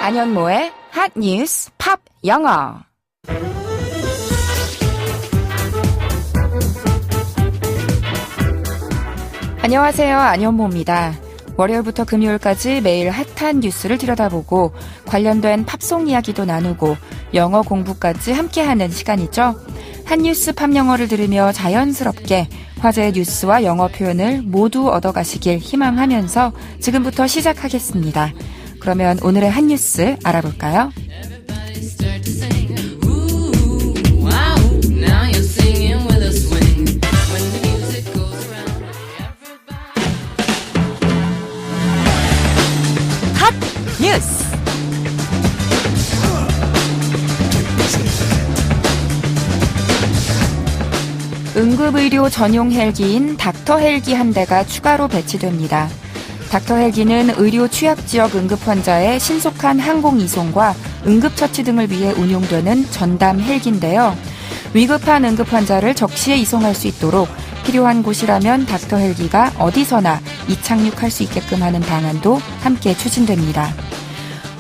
안현모의 핫 뉴스 팝 영어. 안녕하세요. 안현모입니다. 월요일부터 금요일까지 매일 핫한 뉴스를 들여다보고 관련된 팝송 이야기도 나누고 영어 공부까지 함께하는 시간이죠. 핫뉴스 팝영어를 들으며 자연스럽게 화제의 뉴스와 영어 표현을 모두 얻어가시길 희망하면서 지금부터 시작하겠습니다. 그러면 오늘의 핫뉴스 알아볼까요? 핫뉴스! 응급의료 전용 헬기인 닥터 헬기 한 대가 추가로 배치됩니다. 닥터 헬기는 의료 취약지역 응급 환자의 신속한 항공 이송과 응급처치 등을 위해 운용되는 전담 헬기인데요. 위급한 응급 환자를 적시에 이송할 수 있도록 필요한 곳이라면 닥터 헬기가 어디서나 이착륙할 수 있게끔 하는 방안도 함께 추진됩니다.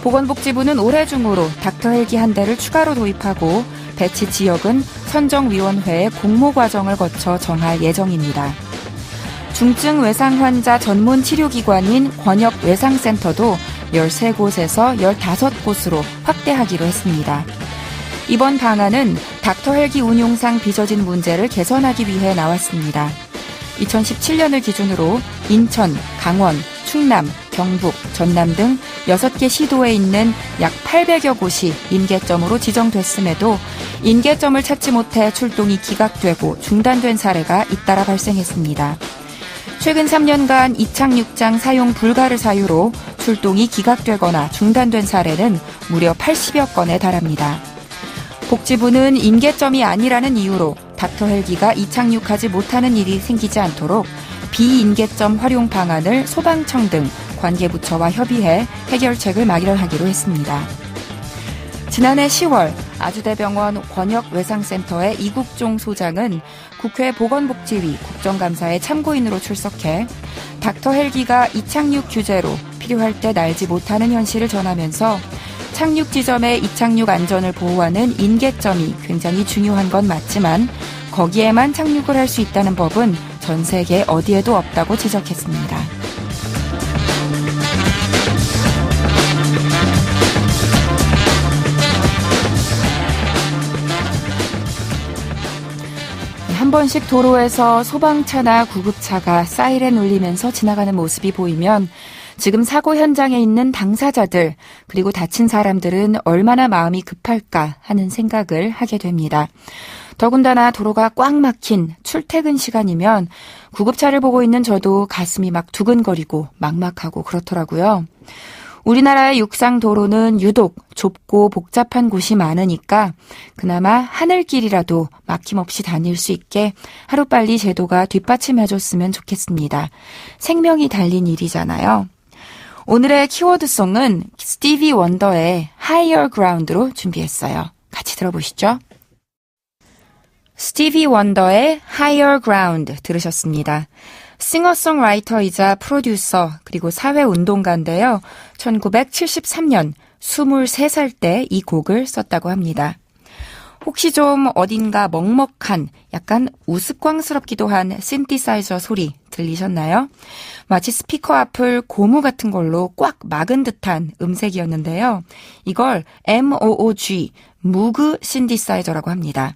보건복지부는 올해 중으로 닥터 헬기 한 대를 추가로 도입하고 배치 지역은 선정위원회의 공모 과정을 거쳐 정할 예정입니다. 중증 외상 환자 전문 치료기관인 권역외상센터도 13곳에서 15곳으로 확대하기로 했습니다. 이번 방안은 닥터 헬기 운용상 빚어진 문제를 개선하기 위해 나왔습니다. 2017년을 기준으로 인천, 강원, 충남, 경북, 전남 등 6개 시도에 있는 약 800여 곳이 인계점으로 지정됐음에도 인계점을 찾지 못해 출동이 기각되고 중단된 사례가 잇따라 발생했습니다. 최근 3년간 이착륙장 사용 불가를 사유로 출동이 기각되거나 중단된 사례는 무려 80여 건에 달합니다. 복지부는 인계점이 아니라는 이유로 닥터 헬기가 이착륙하지 못하는 일이 생기지 않도록 비인계점 활용 방안을 소방청 등 관계부처와 협의해 해결책을 마련하기로 했습니다. 지난해 10월 아주대병원 권역외상센터의 이국종 소장은 국회 보건복지위 국정감사에 참고인으로 출석해 닥터 헬기가 이착륙 규제로 필요할 때 날지 못하는 현실을 전하면서 착륙 지점의 이착륙 안전을 보호하는 인계점이 굉장히 중요한 건 맞지만 거기에만 착륙을 할 수 있다는 법은 전 세계 어디에도 없다고 지적했습니다. 한 번씩 도로에서 소방차나 구급차가 사이렌 울리면서 지나가는 모습이 보이면 지금 사고 현장에 있는 당사자들 그리고 다친 사람들은 얼마나 마음이 급할까 하는 생각을 하게 됩니다. 더군다나 도로가 꽉 막힌 출퇴근 시간이면 구급차를 보고 있는 저도 가슴이 막 두근거리고 막막하고 그렇더라고요. 우리나라의 육상 도로는 유독 좁고 복잡한 곳이 많으니까 그나마 하늘길이라도 막힘없이 다닐 수 있게 하루빨리 제도가 뒷받침해줬으면 좋겠습니다. 생명이 달린 일이잖아요. 오늘의 키워드송은 스티비 원더의 Higher Ground로 준비했어요. 같이 들어보시죠. 스티비 원더의 Higher Ground 들으셨습니다. 싱어송라이터이자 프로듀서 그리고 사회운동가인데요. 1973년 23살 때 이 곡을 썼다고 합니다. 혹시 좀 어딘가 먹먹한 약간 우스꽝스럽기도 한 신디사이저 소리 들리셨나요? 마치 스피커 앞을 고무 같은 걸로 꽉 막은 듯한 음색이었는데요. 이걸 MOOG, 무그 신디사이저라고 합니다.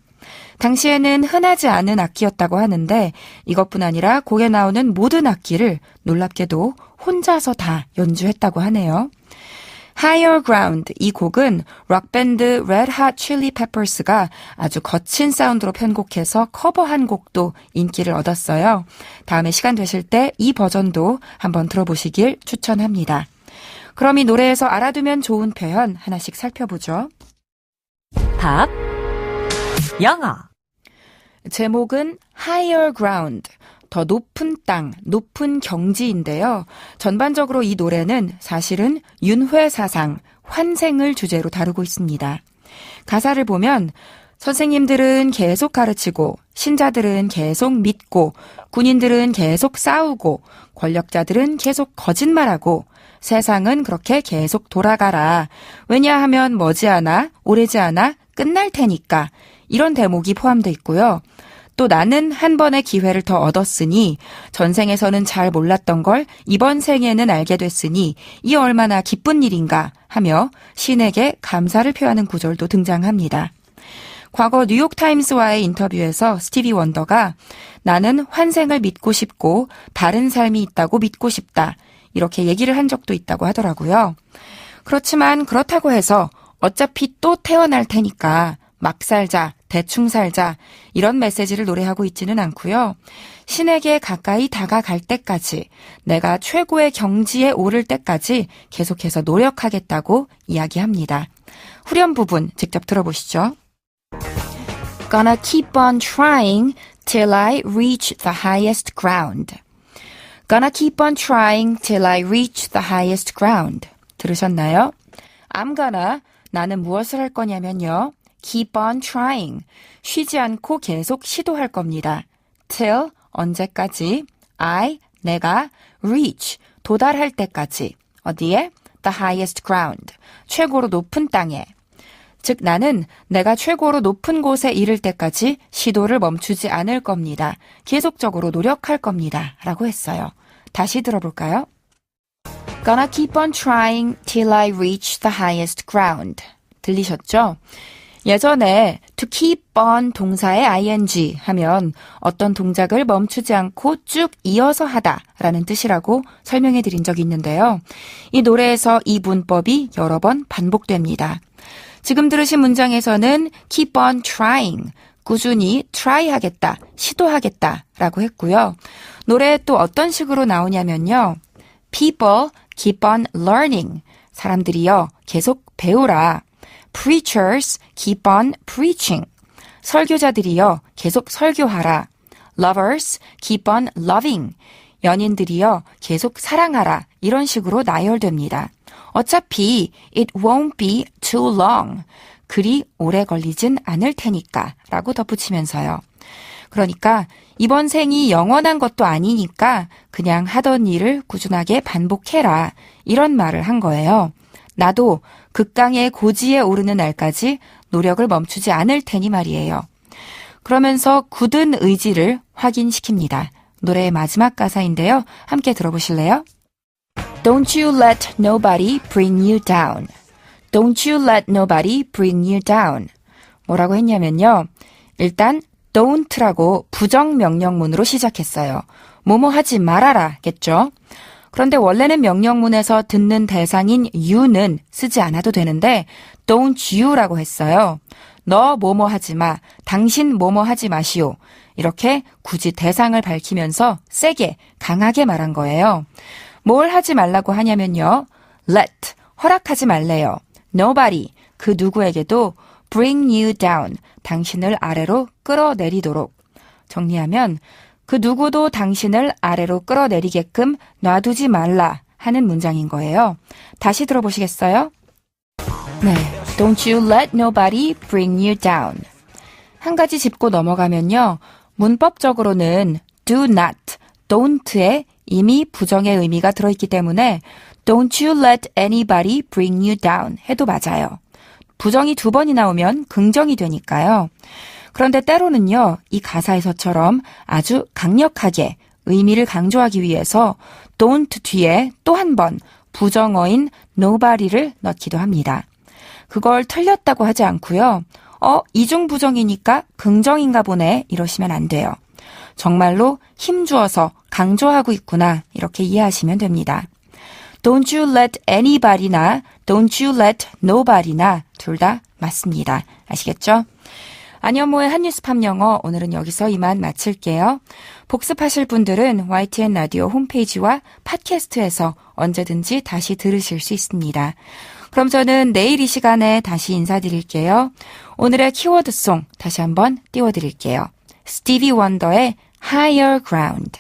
당시에는 흔하지 않은 악기였다고 하는데 이것뿐 아니라 곡에 나오는 모든 악기를 놀랍게도 혼자서 다 연주했다고 하네요. Higher Ground, 이 곡은 록밴드 Red Hot Chili Peppers가 아주 거친 사운드로 편곡해서 커버한 곡도 인기를 얻었어요. 다음에 시간 되실 때 이 버전도 한번 들어보시길 추천합니다. 그럼 이 노래에서 알아두면 좋은 표현 하나씩 살펴보죠. 팝 영어 제목은 Higher Ground, 더 높은 땅, 높은 경지인데요. 전반적으로 이 노래는 사실은 윤회 사상, 환생을 주제로 다루고 있습니다. 가사를 보면 선생님들은 계속 가르치고, 신자들은 계속 믿고, 군인들은 계속 싸우고, 권력자들은 계속 거짓말하고, 세상은 그렇게 계속 돌아가라. 왜냐하면 머지않아, 오래지 않아 끝날 테니까. 이런 대목이 포함되어 있고요. 또 나는 한 번의 기회를 더 얻었으니 전생에서는 잘 몰랐던 걸 이번 생에는 알게 됐으니 이 얼마나 기쁜 일인가 하며 신에게 감사를 표하는 구절도 등장합니다. 과거 뉴욕타임스와의 인터뷰에서 스티비 원더가 나는 환생을 믿고 싶고 다른 삶이 있다고 믿고 싶다. 이렇게 얘기를 한 적도 있다고 하더라고요. 그렇지만 그렇다고 해서 어차피 또 태어날 테니까 막 살자, 대충 살자 이런 메시지를 노래하고 있지는 않고요. 신에게 가까이 다가갈 때까지 내가 최고의 경지에 오를 때까지 계속해서 노력하겠다고 이야기합니다. 후렴 부분 직접 들어보시죠. Gonna keep on trying till I reach the highest ground. Gonna keep on trying till I reach the highest ground. 들으셨나요? I'm gonna, 나는 무엇을 할 거냐면요. keep on trying, 쉬지 않고 계속 시도할 겁니다. till, 언제까지, 내가, reach, 도달할 때까지. 어디에? the highest ground, 최고로 높은 땅에. 즉 나는 내가 최고로 높은 곳에 이를 때까지 시도를 멈추지 않을 겁니다. 계속적으로 노력할 겁니다. 라고 했어요. 다시 들어볼까요? Gonna keep on trying till I reach the highest ground. 들리셨죠? 예전에 to keep on 동사의 ing 하면 어떤 동작을 멈추지 않고 쭉 이어서 하다 라는 뜻이라고 설명해 드린 적이 있는데요. 이 노래에서 이 문법이 여러 번 반복됩니다. 지금 들으신 문장에서는 keep on trying, 꾸준히 try 하겠다, 시도하겠다 라고 했고요. 노래에 또 어떤 식으로 나오냐면요. People keep on learning, 사람들이요 계속 배우라. Preachers keep on preaching, 설교자들이요 계속 설교하라. Lovers keep on loving, 연인들이요 계속 사랑하라. 이런 식으로 나열됩니다. 어차피 it won't be too long, 그리 오래 걸리진 않을 테니까 라고 덧붙이면서요. 그러니까 이번 생이 영원한 것도 아니니까 그냥 하던 일을 꾸준하게 반복해라. 이런 말을 한 거예요. 나도 극강의 고지에 오르는 날까지 노력을 멈추지 않을 테니 말이에요. 그러면서 굳은 의지를 확인시킵니다. 노래의 마지막 가사인데요. 함께 들어보실래요? Don't you let nobody bring you down. Don't you let nobody bring you down. 뭐라고 했냐면요. 일단 don't라고 부정명령문으로 시작했어요. 뭐뭐 하지 말아라 겠죠. 그런데 원래는 명령문에서 듣는 대상인 you는 쓰지 않아도 되는데 don't you라고 했어요. 너 뭐뭐 하지 마, 당신 뭐뭐 하지 마시오. 이렇게 굳이 대상을 밝히면서 세게, 강하게 말한 거예요. 뭘 하지 말라고 하냐면요. let, 허락하지 말래요. nobody, 그 누구에게도 bring you down, 당신을 아래로 끌어내리도록. 정리하면 그 누구도 당신을 아래로 끌어내리게끔 놔두지 말라 하는 문장인 거예요. 다시 들어보시겠어요? 네, Don't you let nobody bring you down. 한 가지 짚고 넘어가면요. 문법적으로는 do not, don't에 이미 부정의 의미가 들어있기 때문에 Don't you let anybody bring you down 해도 맞아요. 부정이 두 번이 나오면 긍정이 되니까요. 그런데 때로는요, 이 가사에서처럼 아주 강력하게 의미를 강조하기 위해서 don't 뒤에 또 한 번 부정어인 nobody를 넣기도 합니다. 그걸 틀렸다고 하지 않고요. 이중부정이니까 긍정인가 보네 이러시면 안 돼요. 정말로 힘주어서 강조하고 있구나 이렇게 이해하시면 됩니다. Don't you let anybody나 don't you let nobody나 둘 다 맞습니다. 아시겠죠? 안현모의 한뉴스팝 영어 오늘은 여기서 이만 마칠게요. 복습하실 분들은 YTN 라디오 홈페이지와 팟캐스트에서 언제든지 다시 들으실 수 있습니다. 그럼 저는 내일 이 시간에 다시 인사드릴게요. 오늘의 키워드송 다시 한번 띄워드릴게요. 스티비 원더의 Higher Ground.